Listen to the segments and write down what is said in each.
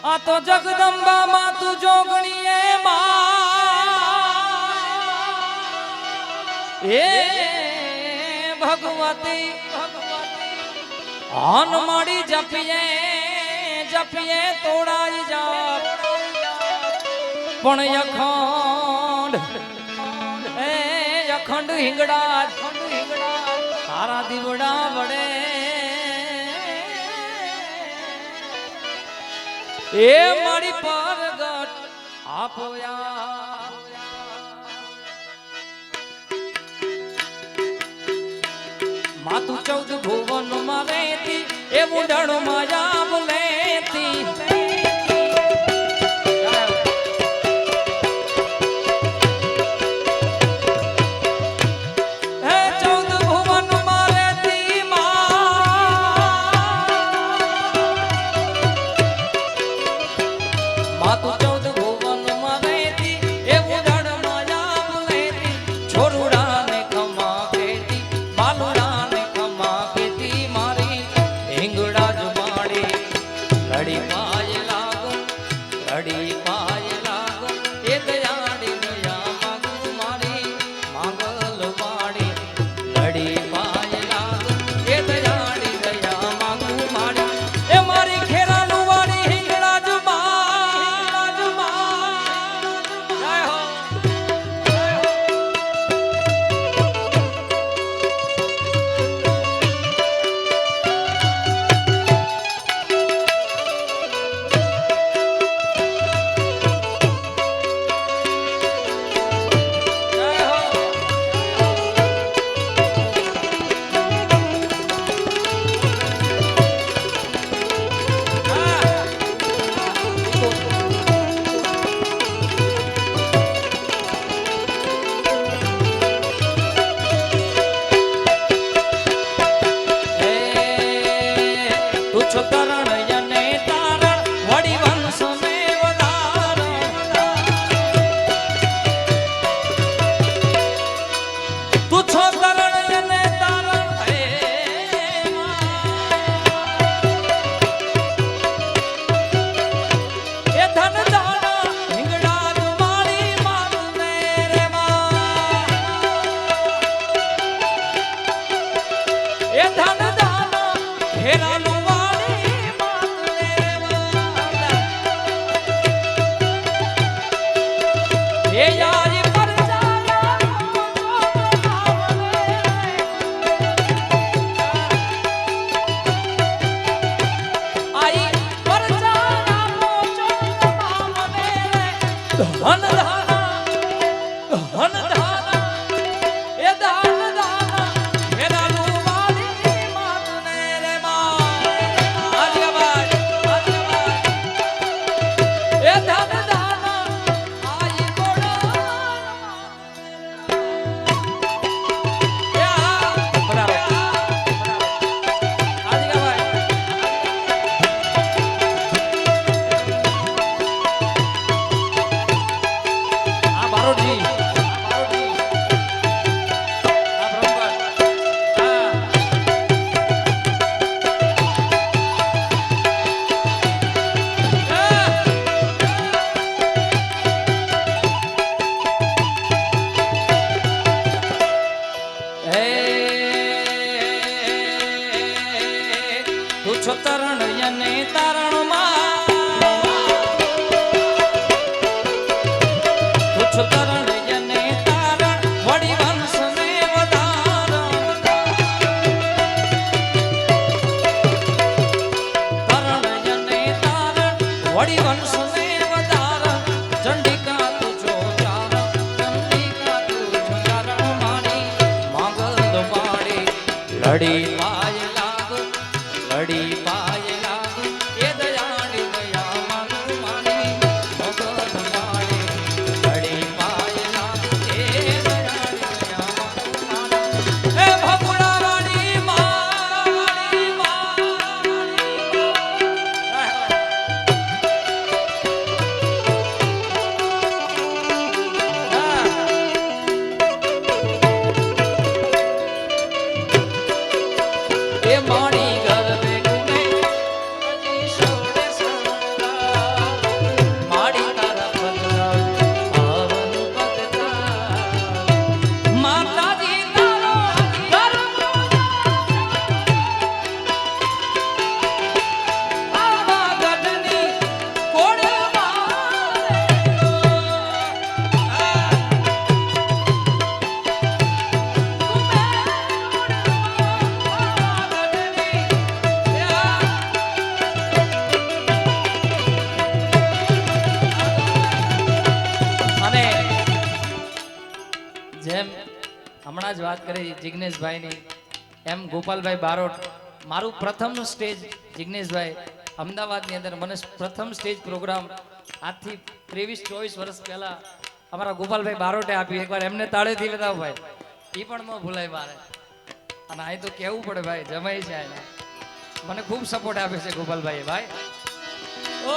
આ તો જગદંબા માં તું જોગણીએ એ ભગવતી હન મળી જપીએ તોડાઈ જા પણ અખંડ હિંગડા તારા દીવડા વડે એ મારી પરગટ આપોયા માતું 14 ભુવન માં રહેતી એ મુંડણ માં આવ લેતી લડી પાય લાગો લડી પાય લાગો એ દયાળી દયા માનું માની મગન માળે લડી પાય લાગો એ દયાળી દયા માનું માની એ ભગુડા વાળી હમણાં જ વાત કરી જિગ્નેશભાઈની, એમ ગોપાલભાઈ બારોટ મારું પ્રથમનું સ્ટેજ જિગ્નેશભાઈ અમદાવાદની અંદર મને પ્રથમ સ્ટેજ પ્રોગ્રામ આજથી 23-24 વર્ષ પહેલા અમારા ગોપાલભાઈ બારોટે આપ્યું. એકવાર એમને તાળેથી બતાવો ભાઈ, એ પણ ન ભૂલાય મારે. અને અહીં તો કહેવું પડે ભાઈ, જમાઈ છે એના, મને ખૂબ સપોર્ટ આપે છે ગોપાલભાઈ ભાઈ. ઓ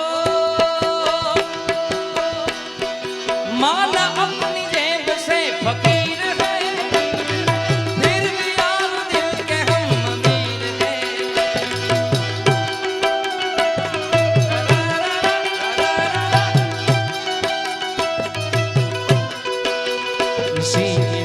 माला अपनी जेब से फकीर है, फिर भी यार दिल के हम अमीर हैं. इसी की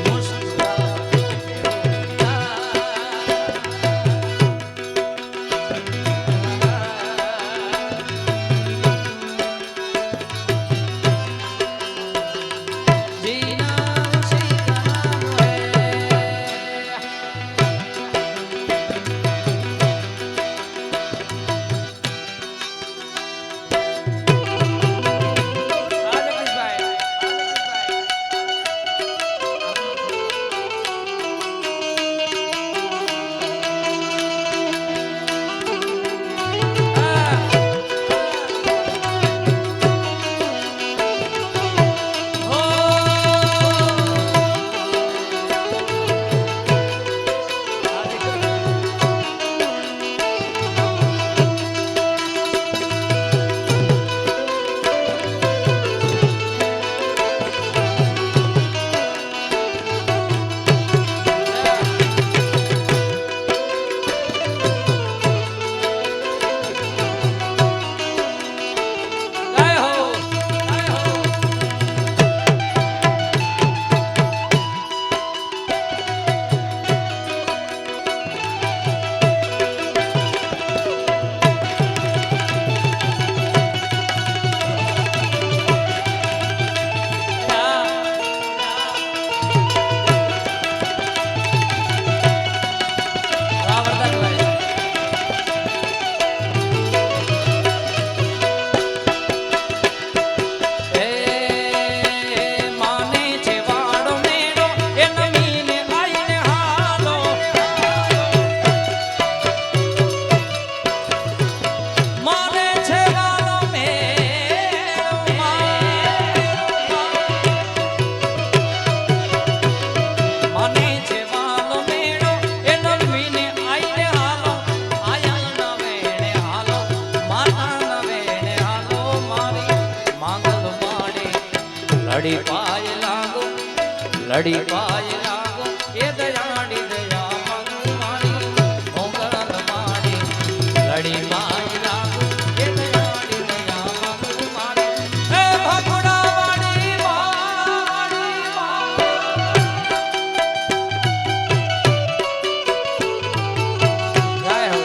લડી પાય લાગો, લડી પાય લાગો, એ દયાળી દયા માંગુ મારી મોગલ મારી. લડી પાય લાગો, એ દયાળી દયા માંગુ મારી. હે ભગુડા વાળી વાળી જય હો.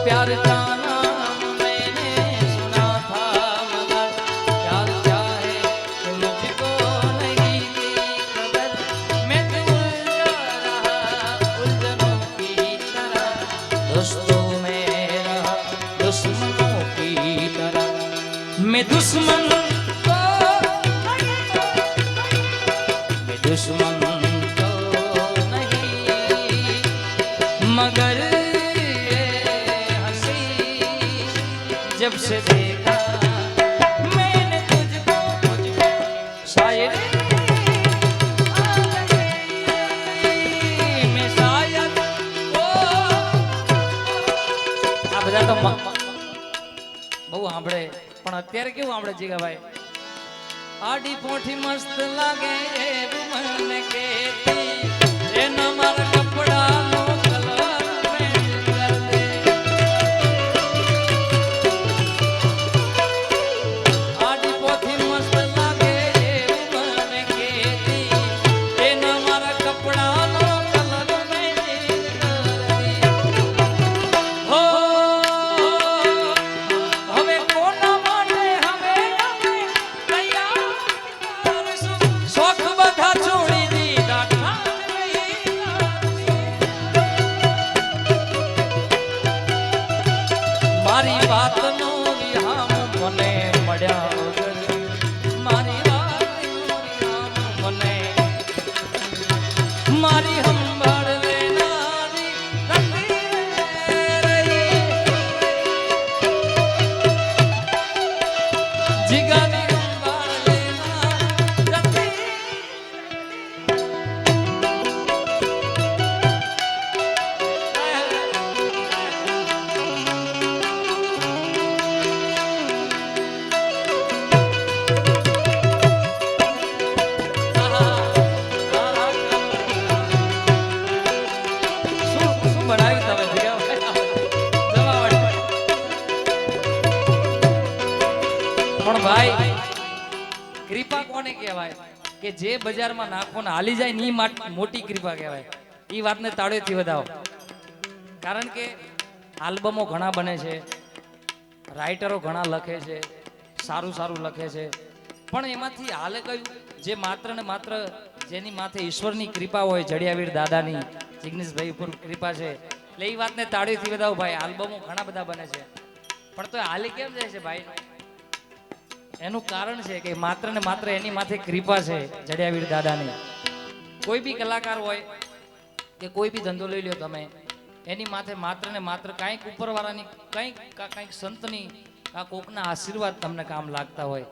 प्यार का नाम मैंने सुना था मगर प्यार क्या है कि मुझको नहीं थी खबर. मैं तो उलझा रहा उलझनों की तरह, दोस्तों में रहा दुश्मनों की तरह. मैं दुश्मन को मैं दुश्मन को नहीं मगर जब से देखा मैंने तुझको शायद આ બધા તો બહુ સાંભળે પણ અત્યારે કેવું આપણે જીગાભાઈ આડી પોઠી મસ્ત લાગે એવું મને કેતી એના મારા કપડાનો કલર મેચ કર દે આડી પોઠી મસ્ત લાગે એવું મને કેતી એના મારા કપડાનો કલર મેચ કર દે હો હવે કોના માટે હવે અમે તૈયાર કરશું શોખ બધા છોડી દીધા મારી વાતનો વિહામ મને મળ્યા વગર મારી વાતનો વિહામ મને મારી સંભાળ લેનારી જીગાની સંભાળ લેનારી શું બનાવ્યું તમે જીગાભાઈ? પણ ભાઈ કૃપા કોને કહેવાય કે જે બજારમાં નાખો ને હાલી જાય ની મોટી કૃપા કહેવાય. એ વાતને તાળીઓથી વધાવો. કારણ કે આલ્બમો ઘણા બને છે, રાઇટરો ઘણા લખે છે, સારું સારું લખે છે, પણ એમાંથી હાલે કયું જે માત્ર ને માત્ર જેની માથે ઈશ્વરની કૃપા હોય, જડિયાવીર દાદાની જિગ્નેશભાઈ ઉપર કૃપા છે, એટલે એ વાતને તાળીઓથી વધાવો. ભાઈ આલ્બમો ઘણા બધા બને છે પણ તો હાલી કેમ જાય છે ભાઈ? એનું કારણ છે કે માત્ર ને માત્ર એની માથે કૃપા છે જડિયાવીર દાદાની. કોઈ બી કલાકાર હોય કે કોઈ બી ધંધો લઈ લ્યો તમે, એની માથે માત્ર ને માત્ર કાંઈક ઉપરવાળાની કાંઈક સંતની આ કોકના આશીર્વાદ તમને કામ લાગતા હોય.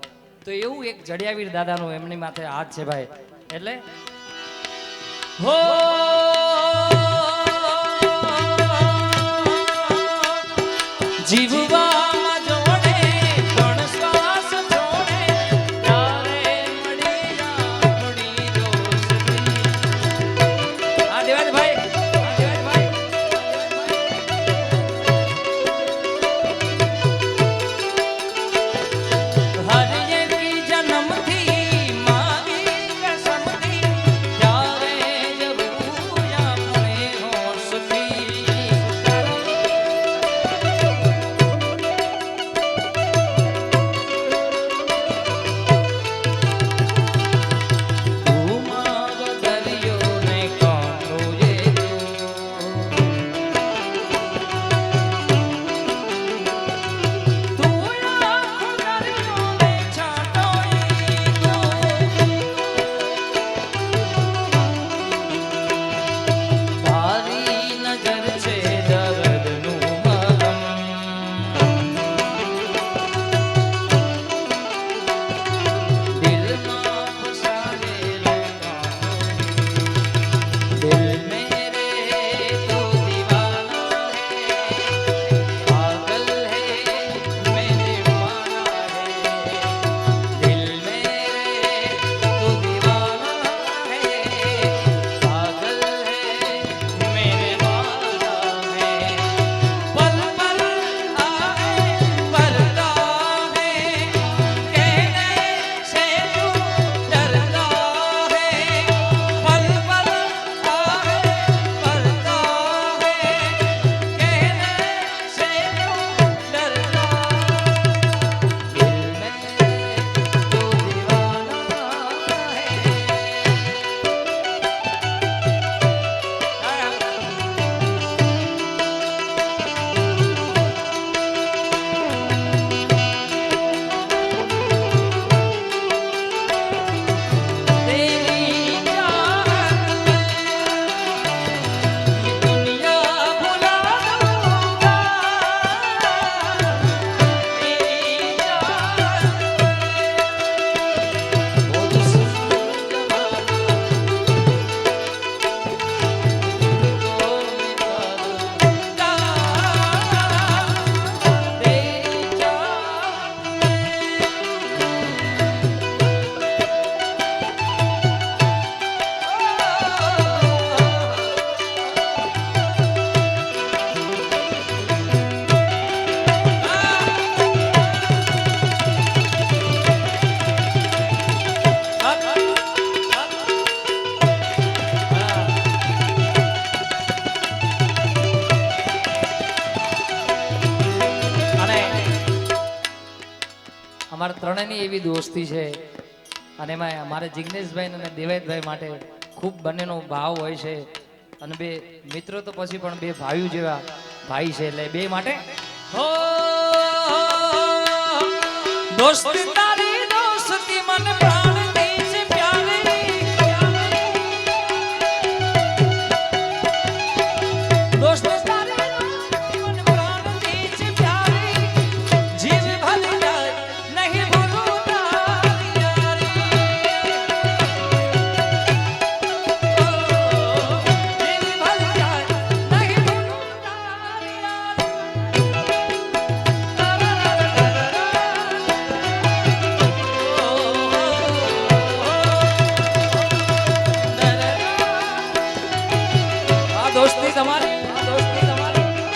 તો એવું એક જડિયાવીર દાદાનું એમની માથે હાથ છે ભાઈ. એટલે હો જીવવામાં જોડે પણ શ્વાસ છોડે ત્યારે મળી આપણી દોસ્તી. આ દેવાજભાઈ જન્મથી મારી કસમથી ત્યારે જરૂર અમારા ત્રણેયની એવી દોસ્તી છે અને એમાં અમારે જિગ્નેશભાઈ અને દેવાયતભાઈ માટે ખૂબ બંનેનો ભાવ હોય છે અને બે મિત્રો તો પછી પણ બે ભાઈઓ જેવા ભાઈ છે એટલે બે માટે હો દોસ્તી તારી દોસ્તી મન પ્રાણથી છે પ્યારી દોસ્તી તારી દોસ્તી મન પ્રાણથી છે પ્યારી જીવ ભલી જાય નહીં ભૂલું તારી યારી જીવ ભલી જાય નહીં ભૂલું તારી દોસ્તી તમારી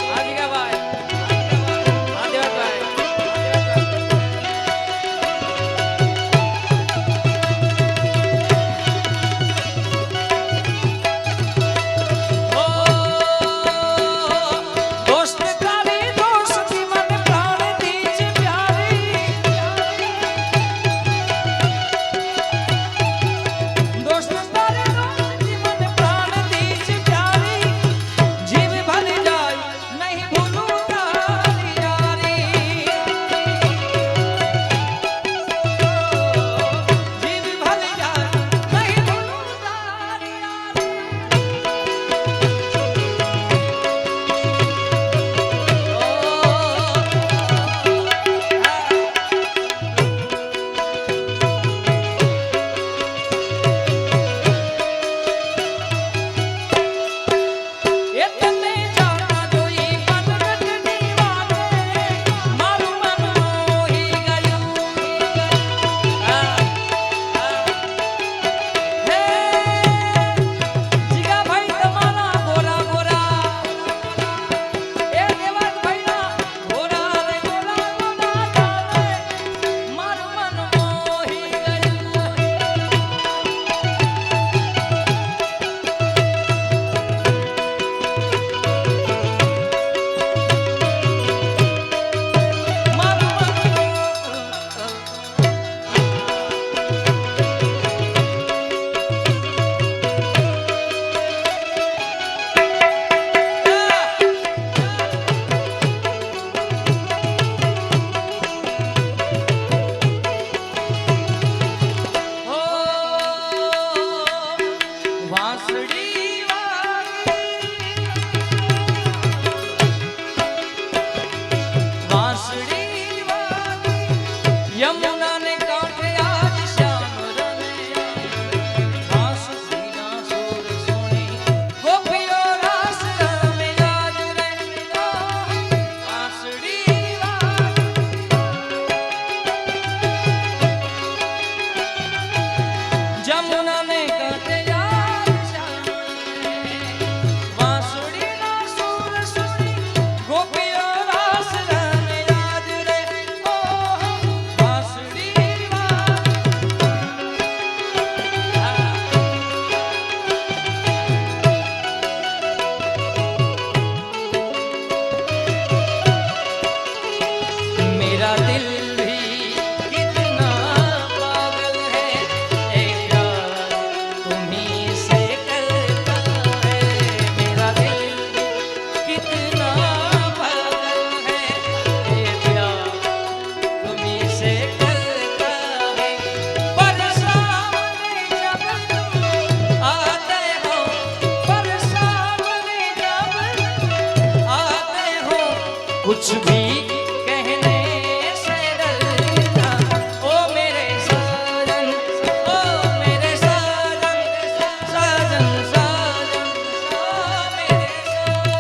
આ જીગાભાઈ આ દેવતભાઈ ઓ દોસ્ત તારી દોસ્તી મને પ્રાણથી છે પ્યારી દોસ્ત તારી દોસ્તી મને પ્રાણથી છે પ્યારી જીવ ભલી જાય નહીં ભૂલું તારી યારી જીવ ભલી જાય નહીં ભૂલું તારી યારી એ તને જાણા જોઈ કનકટની વાતે મારું મન મોહી ગયું હે જીગાભાઈ તમારા ગોરા ગોરા એ દેવાનભાઈના ગોરા રે ગોરા ગોરા તારે મારું મન મોહી ગયું વાંસળી વાંસળી યમુનાને કાંઠે આજ શ્યામ રમે વાંસળીના સુર સુણી ગોપીઓ રાસ રમે આજ રે વાંસળી જમુનાને કાંઠે આજ શ્યામ રમે વાંસળીના સુર સુણી ગોપીઓ રાસ રમે આજ રે વાંસળી मेरा दिल भी कितना पागल है ए प्यार तुम्हीं से करता है मेरा दिल भी कितना पागल है ए प्यार तुम्हीं से करता है पर सामने जब तुम आते हो पर सामने जब आते हो कुछ भी कहने से डरता ओ मेरे साजन ओ मेरे साजन साजन साजन ओ मेरे साजन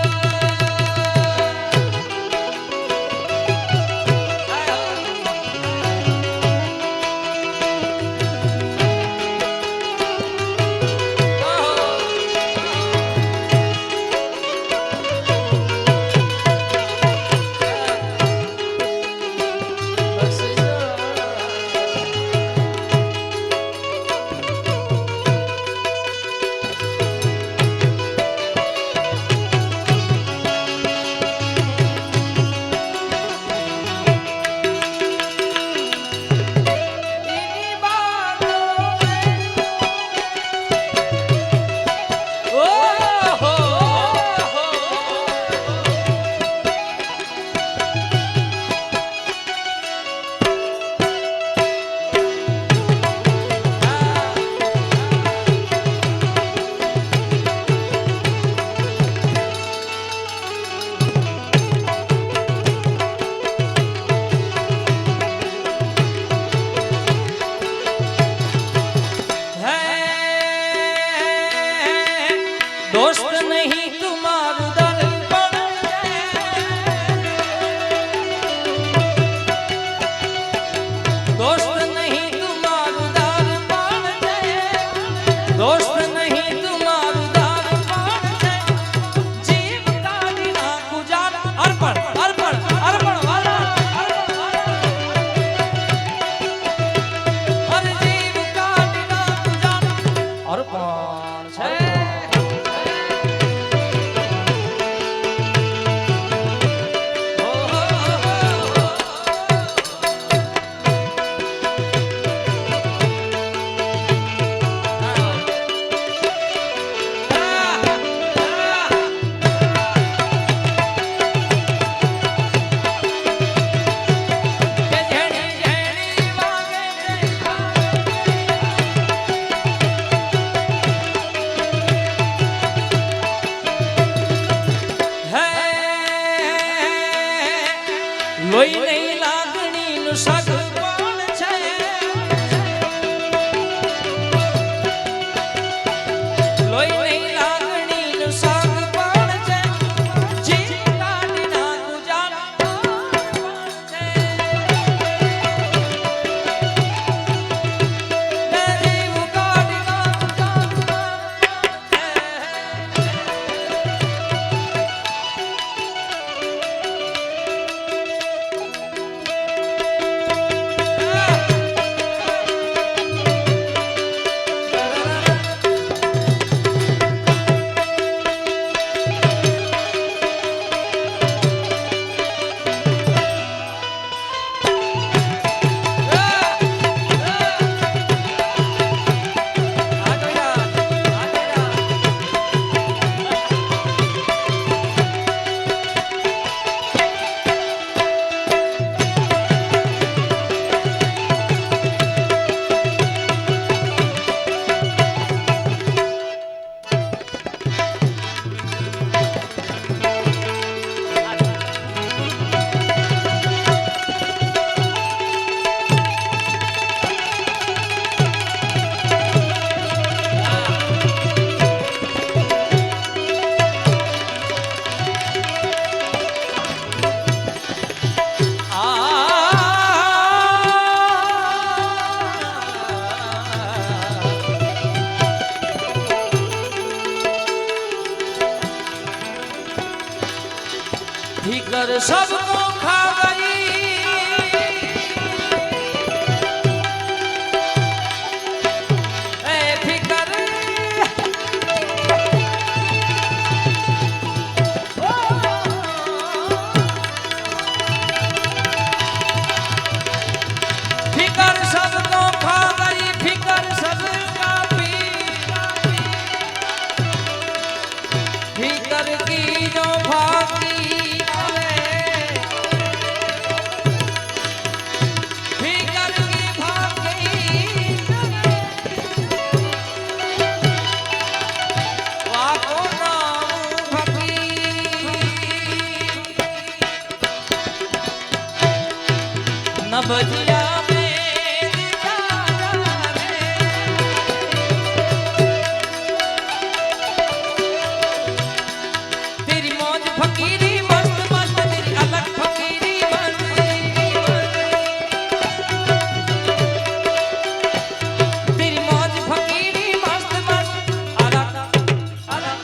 લોહી નહીં લાગણીનું સગ પણ છે લોહી નહીં લાગણીનું સગ પણ છે જીવ કાઢી નાખું જાન પણ છે જીવ કાઢી નાખું જાન फिकर सबको खा गई ए फिकर फिकर सबको खा गई फिकर सबका पी फिकर की जो भागी न बजिया तेरी मौज फकीरी मस्त मस्त तेरी अलग फकीरी तेरी मौज फकीरी मस्त मस्त अलग अलग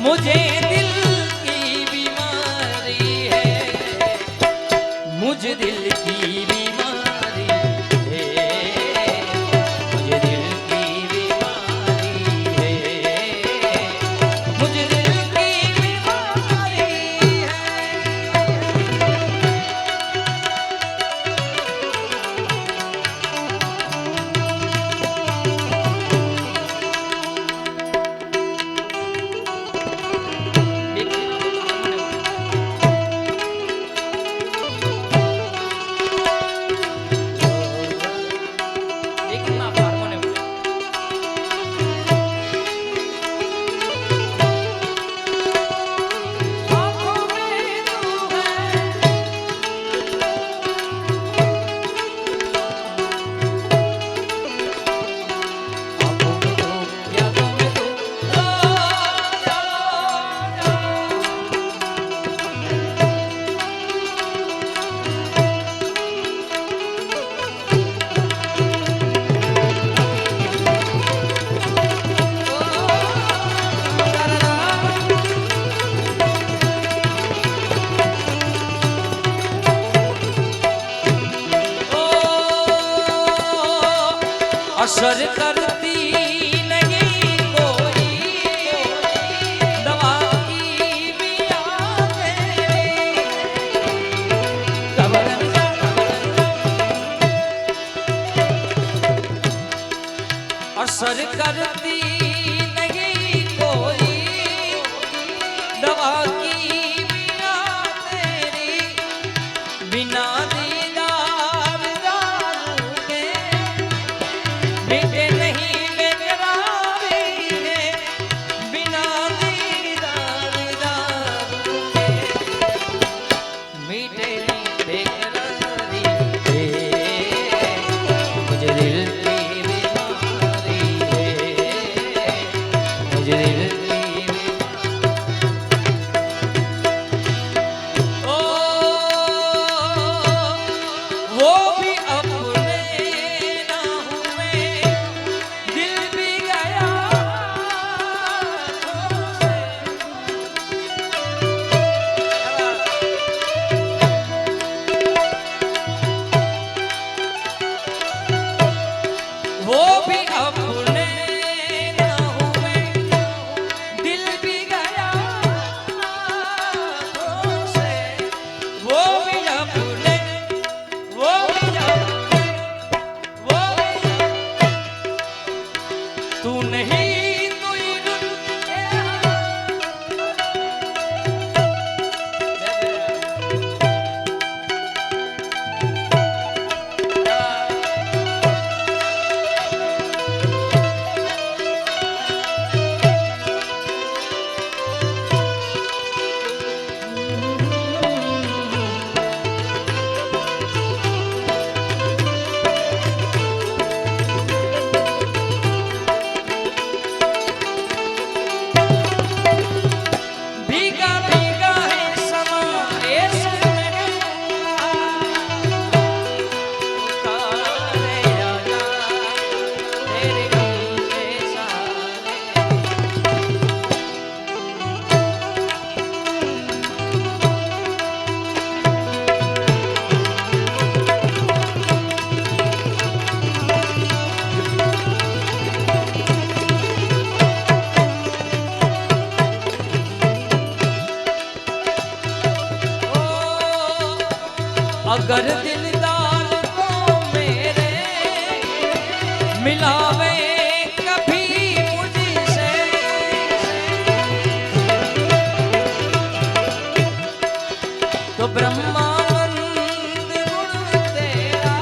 मुझे दिल की बीमारी है मुझे दिल की बीमारी है मुझे दिल की बीमारी है मुझे दिल की बीमारी है असर करती नहीं कोई दवा की भी आते असर करती नहीं कोई दवा की बिना तेरी बिना दीदार दारू के मीठे नहीं बेकरारी है बिना दीदार दारू के मीठे नहीं बेकरारी है मुझे दिल की बीमारी है मुझे दिल की ओ वो भी अपने ना हुए दिल भी गया तुमसे वो भी अपने ना हुए दिल भी गया तुमसे वो भी अपने वो भी अपने वो भी तू नहीं तू ही भीगा भीगा है समा ऐसे में उतारे आजा तेरे गीते सारे अगर दिलदार को मेरे मिलावे कभी मुझसे तो ब्रह्मानंद गुण तेरा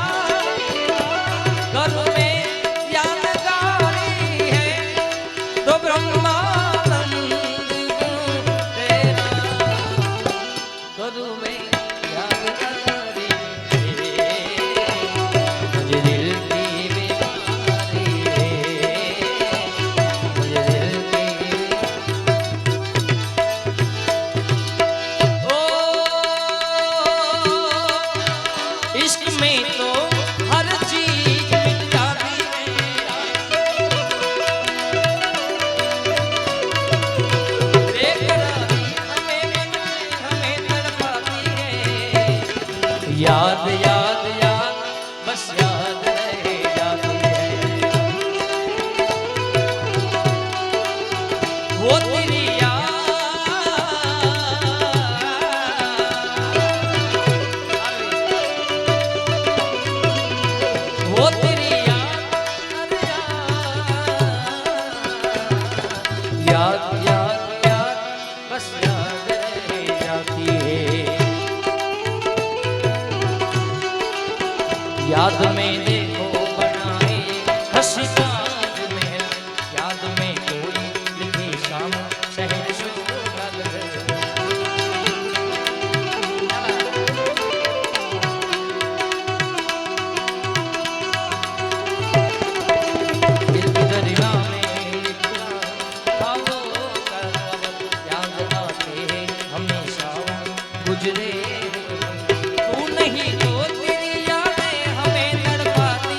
करूँ में यादगारी है तो ब्रह्मानंद गुण तेरा करूँ में यादगारी है मुझे दिल की बीमारी है मुझे दिल की ओ इश्क में तो हर चीज मिट जाती है बेकरारी हमें तड़पाती है याद याद याद बस याद रह जाती है वो तेरी वो तेरी याद याद याद बस याद रह जाती है याद में देखो बनाए हंसी ताजमहल याद में कोई लिखी शाम शहर दिल की दरिया में लिखा ख्वाबों का वक्त याद आते हैं हमेशा गुजरे तू नहीं तो तेरी यादें हमें तड़पाती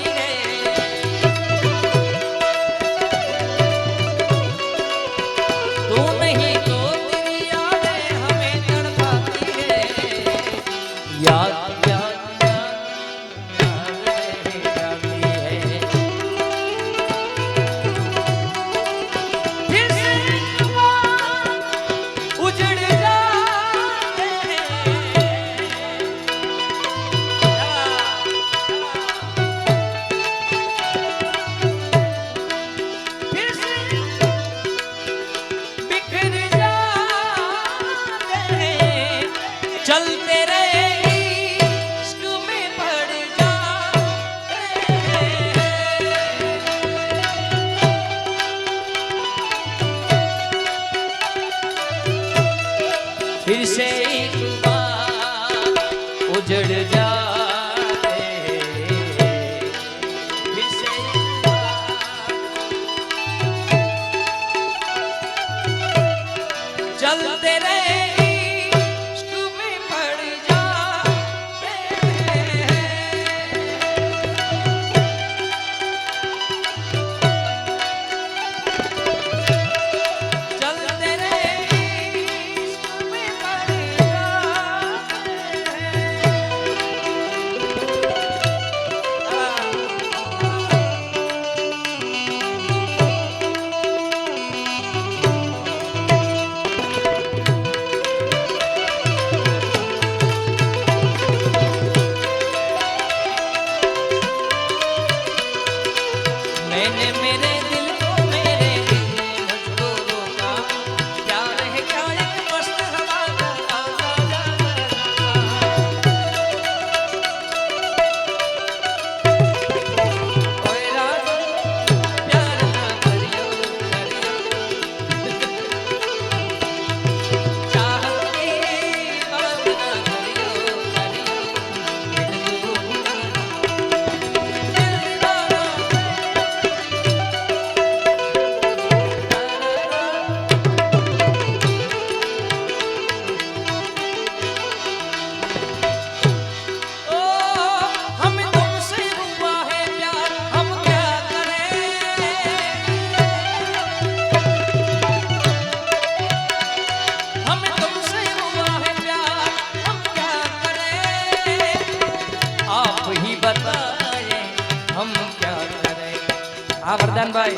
હા વરદાનભાઈ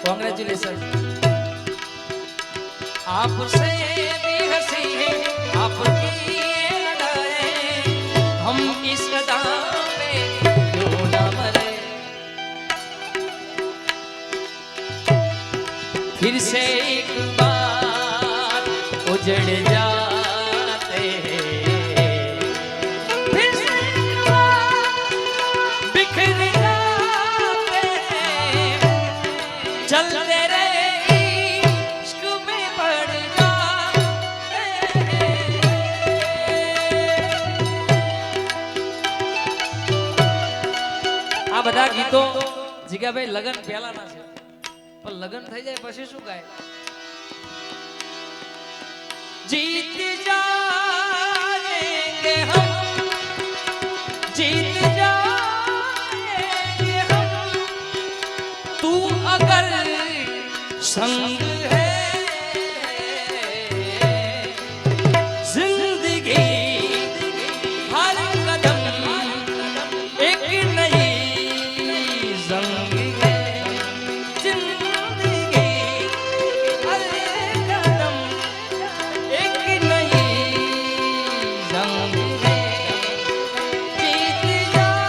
કોંગ્રેચ્યુલેશન आपसे भी हंसी है आपकी अदाएं हम इस अदा पे क्यों ना मरे फिर से एक बार उजड़ जाते हैं फिर से एक बार बिखर जाते हैं चलते रहे इश्क में पड़ जाते हैं। આ બધા ગીતો જીગાભાઈ લગન પહેલાના છે પણ લગન થઈ જાય પછી શું ગાય जीत जाएंगे हम जीत जाएंगे हम तू अगर संग है जिंदगी हर कदम एक नई जंग है जिंदगी हर कदम एक नई जंग है जीत जाए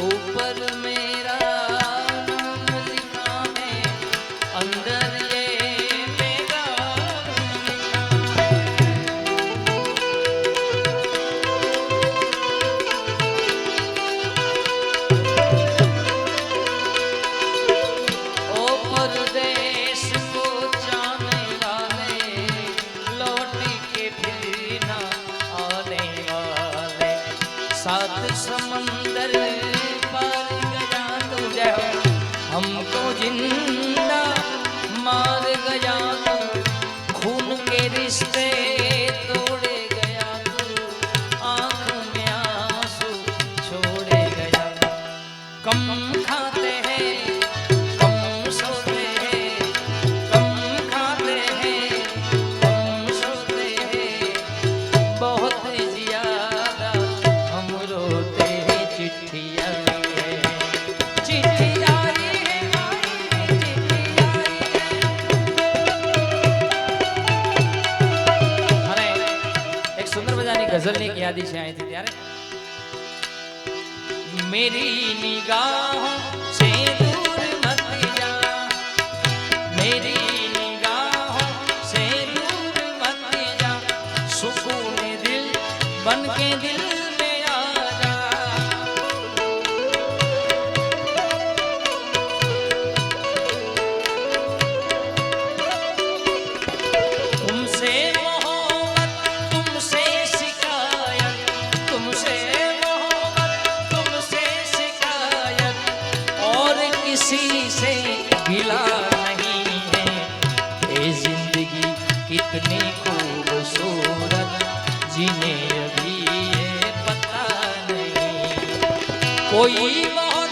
ऊपर मेरा नाम लिखा है अंदर ये मेरा लिखा है ओ परदेश को जाने वाले लौट के फिर ना आने वाले सात समंदर पार गया तू जय हमको जिंदा मार गया तू खून के रिश्ते तोड़े गया तू आंख में आंसू छोड़े गया कम खाते हैं कम सोते हैं कम खाते हैं कम सोते हैं बहुत ज्यादा हम रोते हैं चिट्ठी आई है चिट्ठी आई है चिट्ठी आई है અને એક સુંદર મજાની ગઝલની એક યાદી છે અહીંથી ત્યારે मेरी निगाहों से दूर मत जा मेरी निगाहों से दूर मत जा सुकून दिल बन के दिल में आ जा तुमसे मोहब्बत तुमसे शिकायत तुमसे मोहब्बत तुमसे शिकायत और किसी से गिला नहीं है ये जिंदगी कितनी खूबसूरत जिन्हें अभी ये पता नहीं कोई बहुत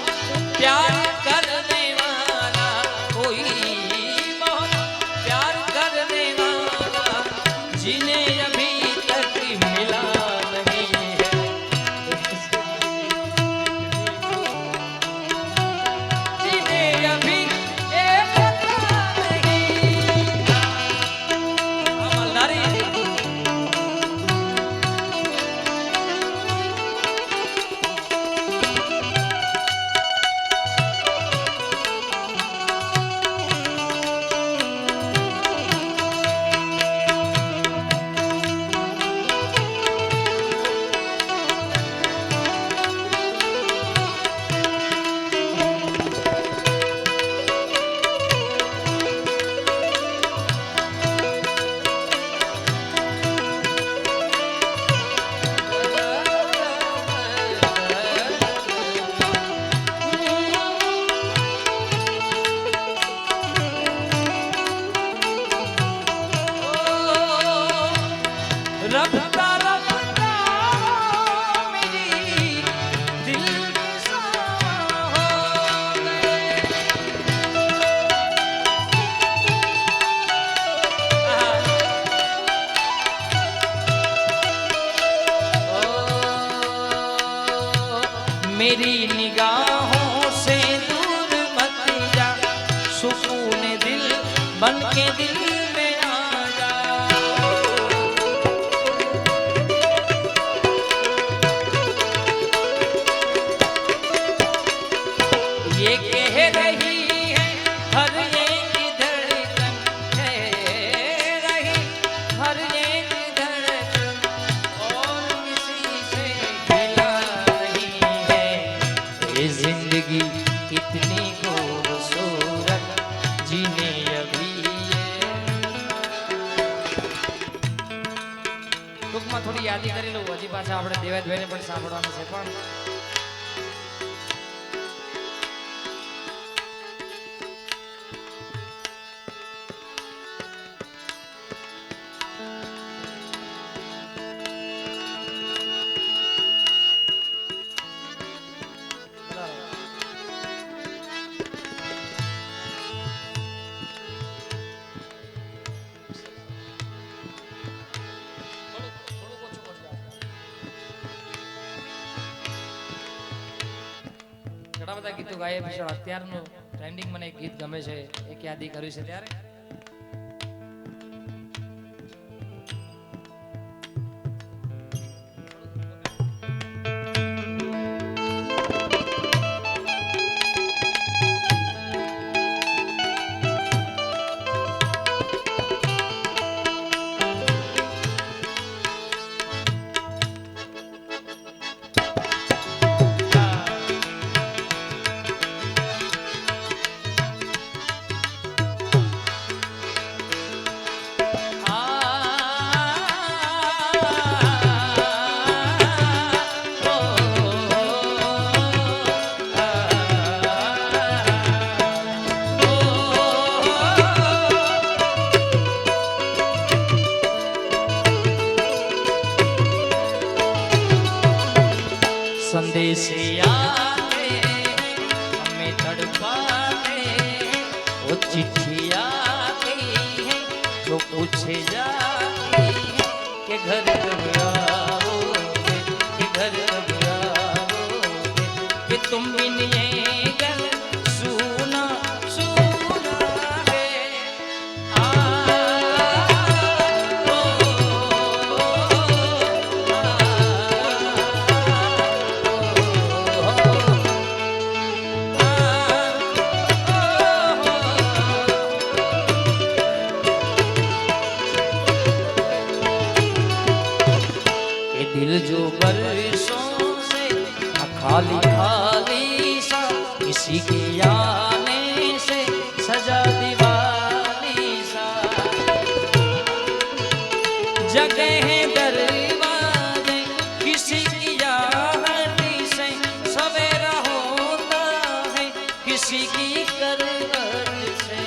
प्यार करने वाला कोई बहुत प्यार करने वाला जिन्हें अभी तक मिला नहीं है जिन्हें अभी ये पता नहीं अमलदारी मेरी निगाहों से दूर मत जा, सुकून दिल बन के दिल में आ जा। ये कह रही है हर एक धड़कन, कह रही हर एक धड़कन, और किसी से गिला नहीं है। ये जिंदगी कितनी खूबसूरत जीने अभी ટૂંકમાં થોડી યાદી કરી લઉં, હજી પાછા આપણે દેવાયતભાઈને પણ સાંભળવાનું છે. પણ ઘણા બધા ગીતો ગાયા છે. અત્યારનું ટ્રેન્ડિંગ મને એક ગીત ગમે છે, એક યાદી કર્યું છે ત્યારે. संदेश आते हमें तड़पाते, वो चिट्ठी आती है तो पूछे जाती है कि घर कब आओगे, कि घर कब आओगे, कि तुम बिन ये घर सुना सुना है। दिल जो बरसों से खाली खाली सा, किसी के आने से सजा दीवानी सा, जगह दरवाजे किसी की यादी से, सवेरा होता है किसी की करवट से।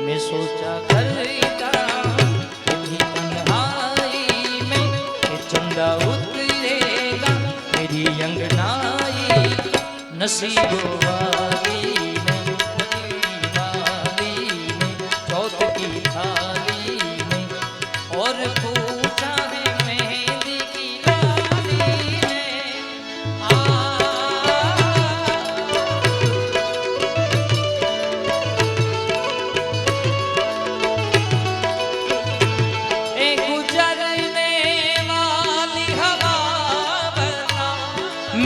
मैं सोचा करता चंदा उतरेगा मेरी अंगनाई, नसीबों वाली में चौथ की थाली में, और पूछा है मेहंदी की लाली में।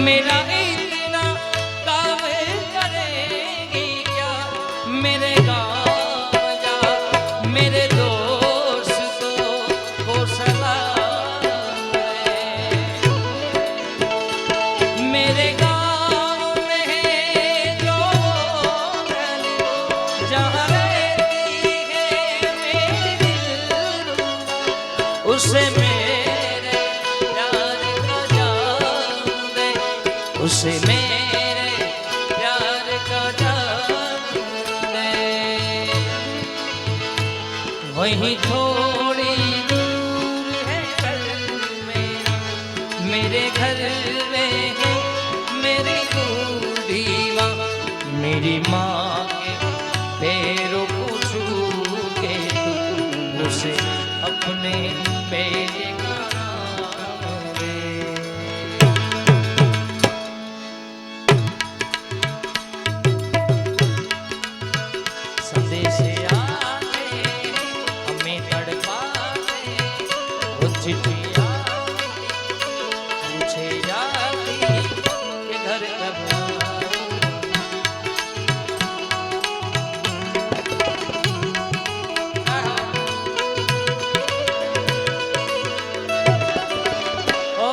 मेरा इतना काम करेगी क्या, मेरे गाँव जा मेरे दोस्तों को सलाम है। मेरे गाँव में जो जहाँ रहती है मेरी दिल, उसे मेरे प्यार का जान दे, उसे मेरे प्यार का जान दे। वहीं थोड़ी दूर है घर मेरा, मेरे घर में है मेरी बूढ़ी माँ, मेरी माँ के पैरों को छू के तू उसे अपने बेटे का नाम दे। चिट्ठी पूछे जाती कि घर कब आओ। ओ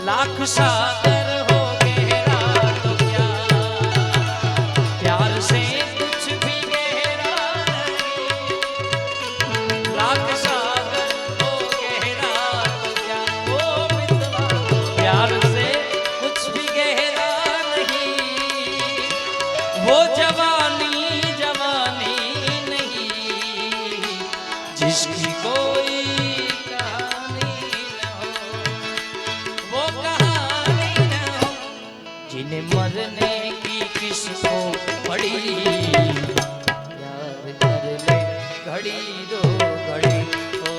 लाख सागर हो गहरा तो क्या प्यार से कुछ भी गहरा नहीं। लाख सागर हो गहरा तो क्या ओ मितवा प्यार से कुछ भी गहरा नहीं। वो जवानी जवानी नहीं जिसकी कोई कहानी न हो। वो कहानी न हो जिन्हें मरने की किसको पड़ी। प्यार कर ले घड़ी दो घड़ी ओ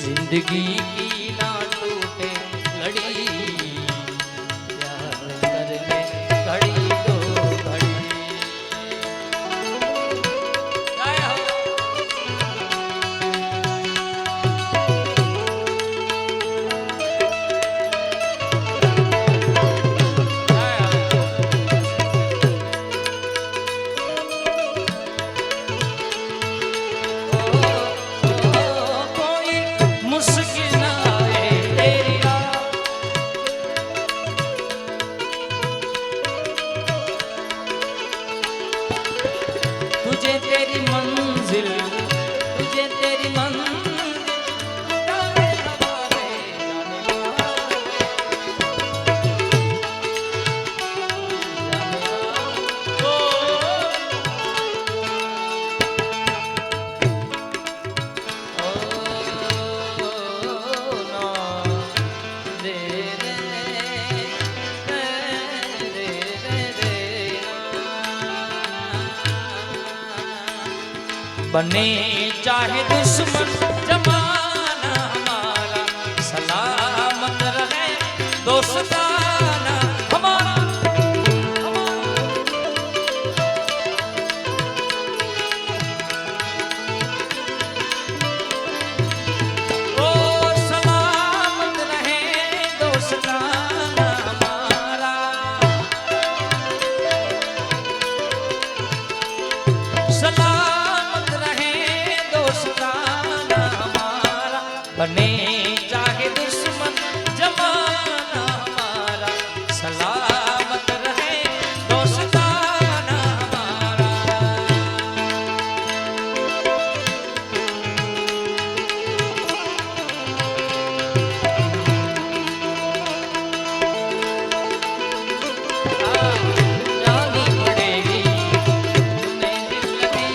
जिंदगी की ना टूटे लड़ी। प्यार कर ले घड़ी दो घड़ी। जय हो। कोई मुश्किल ना आए तेरी राह। तुझे तेरी मंजिल तुझे तेरी मंजिल जाने हवाले जाने बने चाहे दुश्मन जमाना हमारा सलामत रहे दोस्ताना हमारा। ओ सलामत रहे दोस्ताना हमारा। सलामत रहे दोस्ताना हमारा। बने चाहे दुश्मन जमाना हमारा सलामत रहे दोस्ताना हमारा। जानी पड़ेगी तुम्हें दिल लगी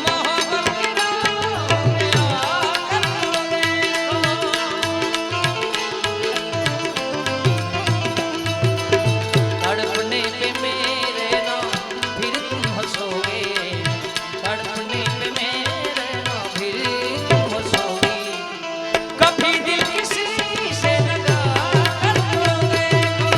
मोहब्बत की राहों में आकर देखो। तड़पने पे मेरे ना फिर तुम हंसोगे। तड़पने पे मेरे ना फिर तुम हंसोगे। कभी दिल किसी से लगा कर देखो।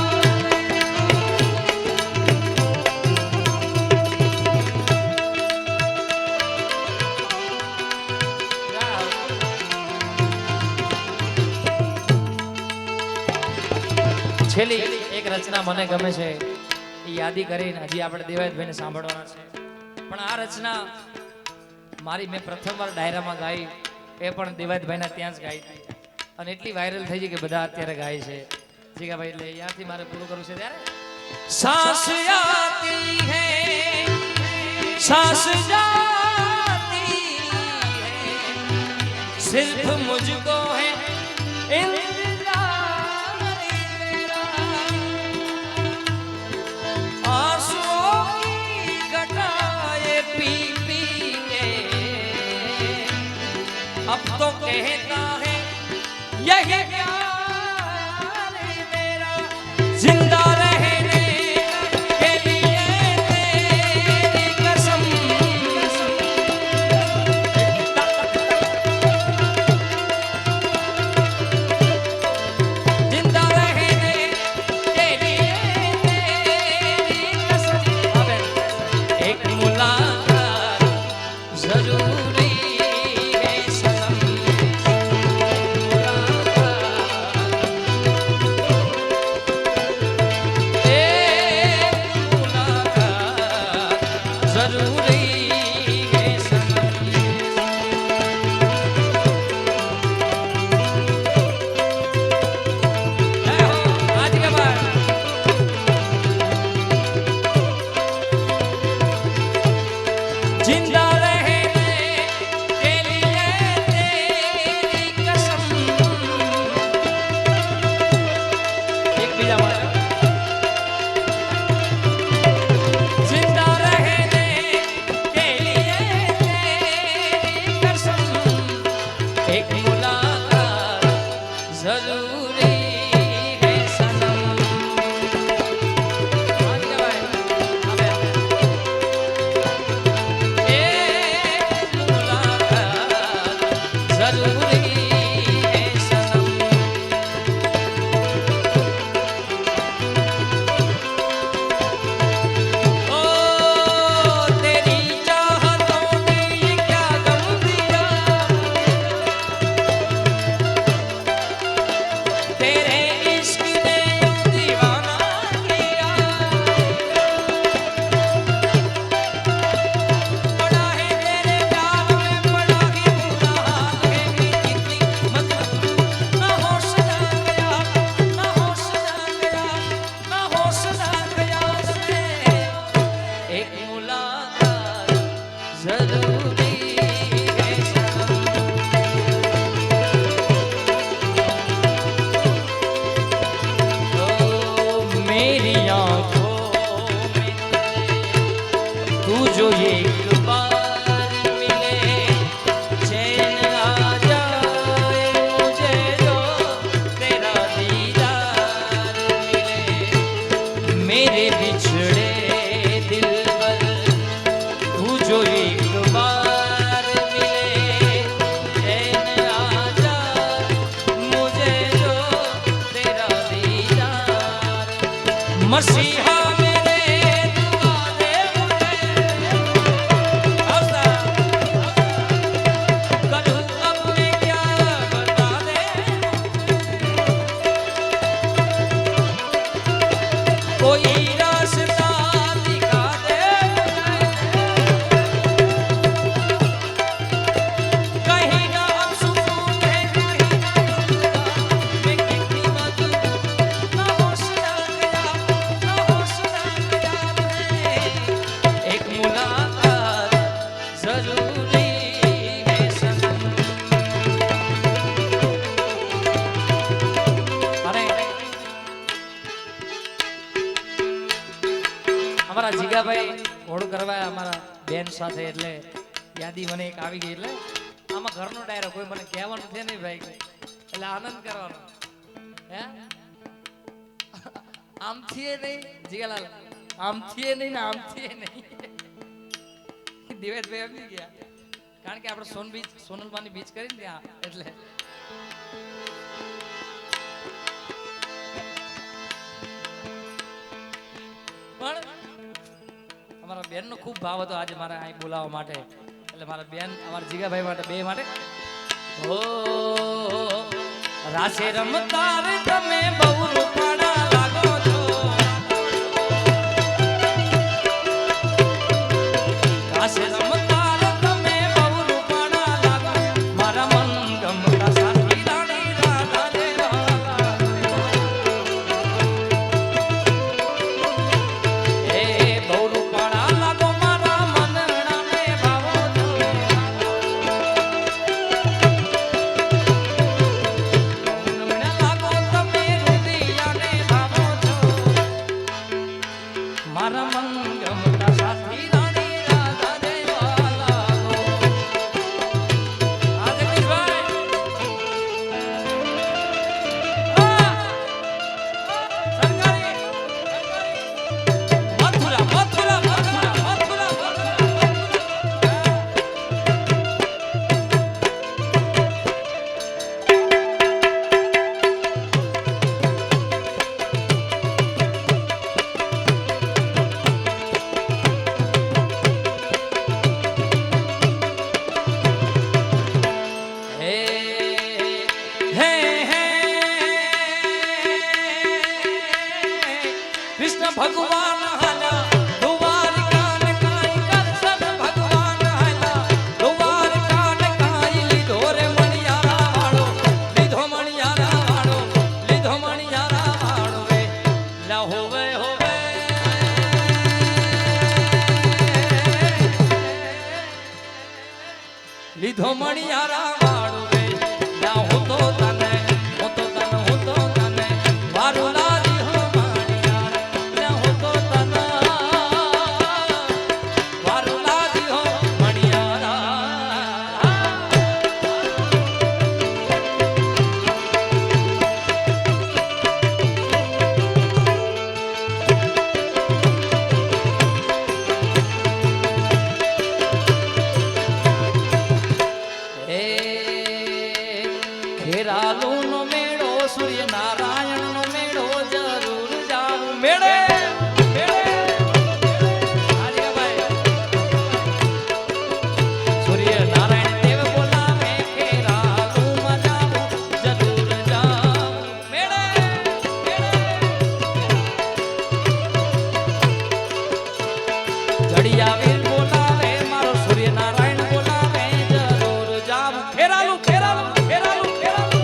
છેલ્લી એક રચના મને ગમે છે એ યાદી કરીને હજી આપણે દેવાયતભાઈને સાંભળવાના છે. પણ આ રચના મારી મેં પ્રથમવાર ડાયરામાં ગાઈ એ પણ દેવાયતભાઈના ત્યાં જ ગાઈ હતી અને એટલી વાયરલ થઈ ગઈ કે બધા અત્યારે ગાય છે. જીગાભાઈ એટલે અહીંયાથી મારે પૂરું કરવું છે ત્યારે सांस आती है सांस जाती है सिर्फ मुझको है इंतजार तेरा आंसुओं की घटाए पी पी के अब तो कहता है यही प्यार है मेरा जिंदा रहने के लिए तेरी कसम जिंदा रहने के लिए तेरी कसम एक मुलाकात जिंदा रहने के लिए तेरी कसम। एक बीजा मारा। जिंदा रहने के लिए तेरी कसम, एक मुलाकात जरूरी है सनम। आज क्या भाई? अबे एक मुलाकात जरूरी है सनम। ओ तेरी चाहतों ने ये क्या गम दिया, तेरे इश्क ने यूं दीवाना किया। पड़ा है तेरे प्यार में बड़ा ही बुरा हाल है, कितनी मजबूर ना होश ना गया, ना होश ना गया, ना होश ना गया से। एक मुलाकात जरूरी है सनम। ओ मेरी आँखों में तू जो एक बार मिले, चैन आ जाए मुझे जो तेरा दीदार मिले। मेरे बिछड़े दिल पर तू जो एक बार मिले, चैन आ जाए मुझे जो तेरा दीदार। मसीहा मेरे दुआ दे मुझे, हौसला करूं अब मैं क्या बता दे। कोई रास्ता दिखा दे मुझे, कहीं ना अब सुकून है, कहीं ना रुतबा। मैं कितनी मजबूर ना होश ना गया, ना होश ना गया मैं। एक मुलाकात जरूरी है सनम। अरे અમારા જીગાભાઈ ઘોડું કરવા અમારા બેન સાથે, એટલે યાદી મને એક આવી ગઈ. એટલે આમાં ઘરનો ડાયરો, કોઈ મને કહેવાનું છે નહીં ભાઈ, એટલે આનંદ કરવાનો. હે આમથી નહીં જીગાલાલ, આમથી નહીં ને આમથી નહીં. દિવેશભાઈ એમ ગયા, કારણ કે આપણે સોનલમાની બીચ કરીને ત્યાં, એટલે પણ અમારા બેન નો ખૂબ ભાવ હતો આજે મારે અહીં બોલાવવા માટે, એટલે મારા બેન અમારા જીગાભાઈ માટે, બે માટે. ઓ રાસે રમતા રે તમે બહુ રૂપાળા લાગો છો, રાસે રમતા રે તમે બહુ રૂપાળા લાગો, મારા મન ગમતા સાથી રાણી રાધા દેવા. એ બહુ રૂપાળા લાગો મારા મનના મે ભાવો છો, મનના લાગો તમે રુદિયાને લીધો મણિયારા વાળું રે ના હું તો તને વારું લાદી હો મણિયારા ના હું તો તને વારું લાદી હો મણિયારા ખેરાલુનો મેળો સૂર્યનારાયણનો મેળો જરૂર જાવું મેળે સૂર્યનારાયણ દેવ બોલાવે ખેરાલુમાં જાવું જરૂર જાવું મેળે જડિયા વીર બોલાવે મારો સૂર્યનારાયણ બોલાવે જરૂર જાવું ખેરાલુ ખેરાલુ ખેરાલુ ખેરાલુ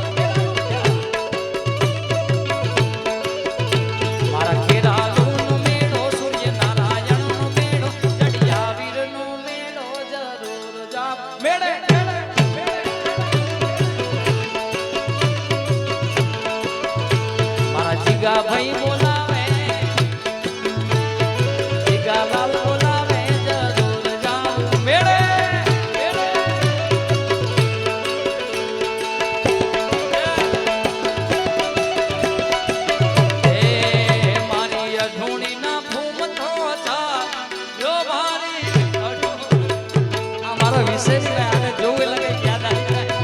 મારા ખેરાલુનો મેળો સૂર્યનારાયણનો મેળો જડિયા વીરનો મેળો જરૂર જાવું મેળે મારા જીગા ભાઈ બોલાવે જીગા લાલ બોલાવે જરૂર જાવું મેળે મારી અઢોણીના ભૂમતો થા યો મારી અઢોણી આ મારો વિષય છે આને જોવે લગે યાદ આવી જાય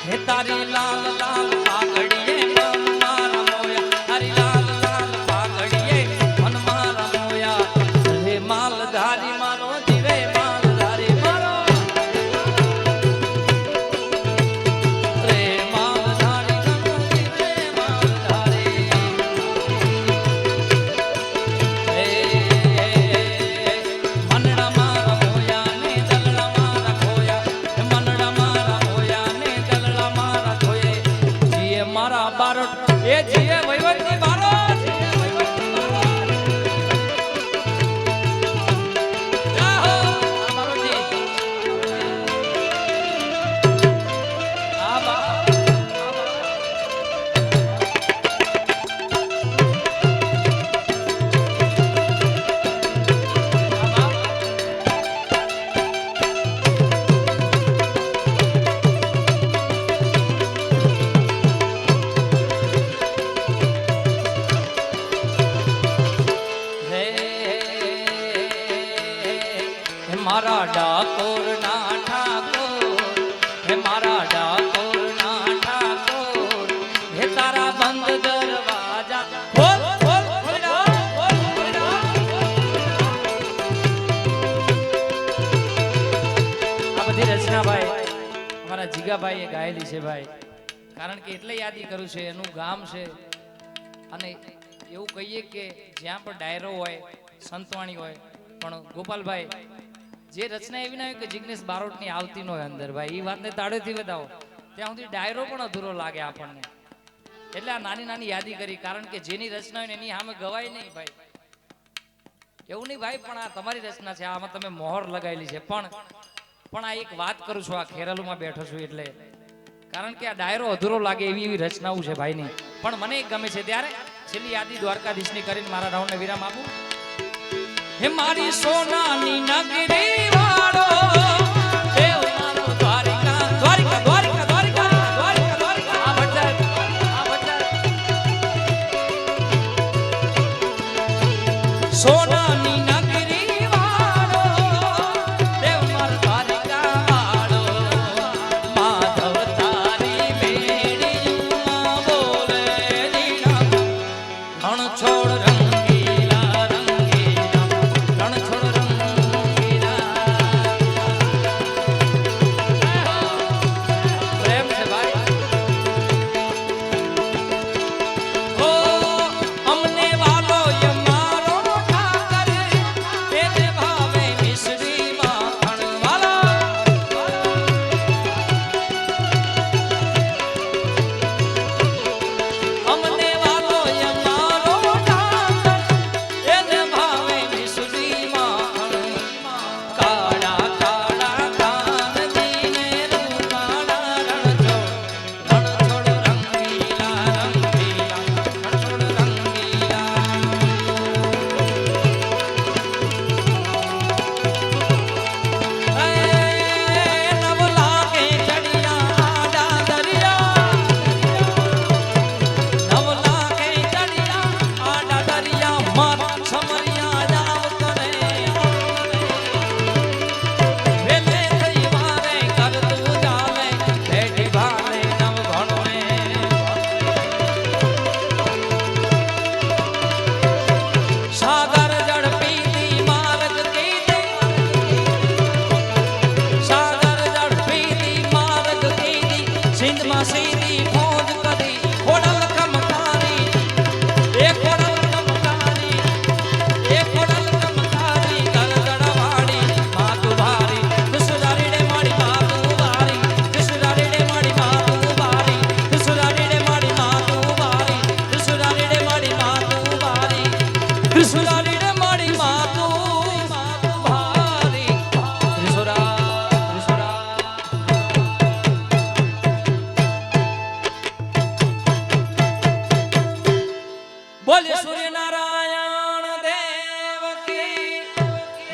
હે તારી લાલ લાલ પાઘડીએ મન મારા મોયા તારી લાલ લાલ પાઘડીએ મન મારા મોયા હે માલધારી મારો જીવે માલધારી મારો રે માલધારી મારો જીવે માલધારી મનડા મારા મોયા ને દલડા મારા ખોયા મનડા મારા મોયા ને દલડા મારા ખોયે જીએ મારા બારોટ એ જીએ વહીવટની બારોટ જાહો અમારો જી આ બા હે મારા ડાકોર ના ઠાકોર હે મારા ડાકોર ના ઠાકોર હે તારા બંધ દરવાજા ખોલ ખોલ ખોલ ખોલ આ બધી રચના ભાઈ અમારા જીગાભાઈએ ગાયેલી છે ભાઈ કારણ કે એટલે યાદી કરું છે એનું ગામ છે અને એવું કહીએ કે જ્યાં પણ ડાયરો હોય સંતવાણી હોય પણ ગોપાલભાઈ જે રચના એવી ના હોય કે જિગ્નેશ બારોટની આવતી ન હોય અંદર ભાઈ એ વાતને તાળેથી વધાવો ત્યાં સુધી ડાયરો પણ અધૂરો લાગે આપણને એટલે આ નાની નાની યાદી કરી કારણ કે જેની રચના હોય ને એની સામે ગવાય નહીં ભાઈ એવું નહીં ભાઈ પણ આ તમારી રચના છે આમાં તમે મોહર લગાવેલી છે પણ આ એક વાત કરું છું આ ખેરાલુમાં બેઠો છું એટલે કારણ કે આ ડાયરો અધૂરો લાગે એવી રચનાઓ છે ભાઈની પણ મને એક ગમે છે ત્યારે છેલ્લી યાદી દ્વારકાધીશની કરીને મારા રાઉન્ડને વિરામ આપું હે મારી સોનાની નગરી વાળો દેવ મારો દ્વારિકા દ્વારિકા દ્વારિકા દ્વારિકા દ્વારિકા દ્વારિકા આ ભજન સોનાની નગરી વાળો દેવ મારો દ્વારિકા વાળો માધવ તારી બેડીમાં બોલે દીના ઘણ છોડ રંગીલા રંગીલા ઘણ છોડ રંગીલા પ્રેમ છે ભાઈ ઓ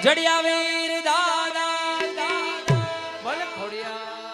જડિયા વીર દાદા ભલે ખોડિયા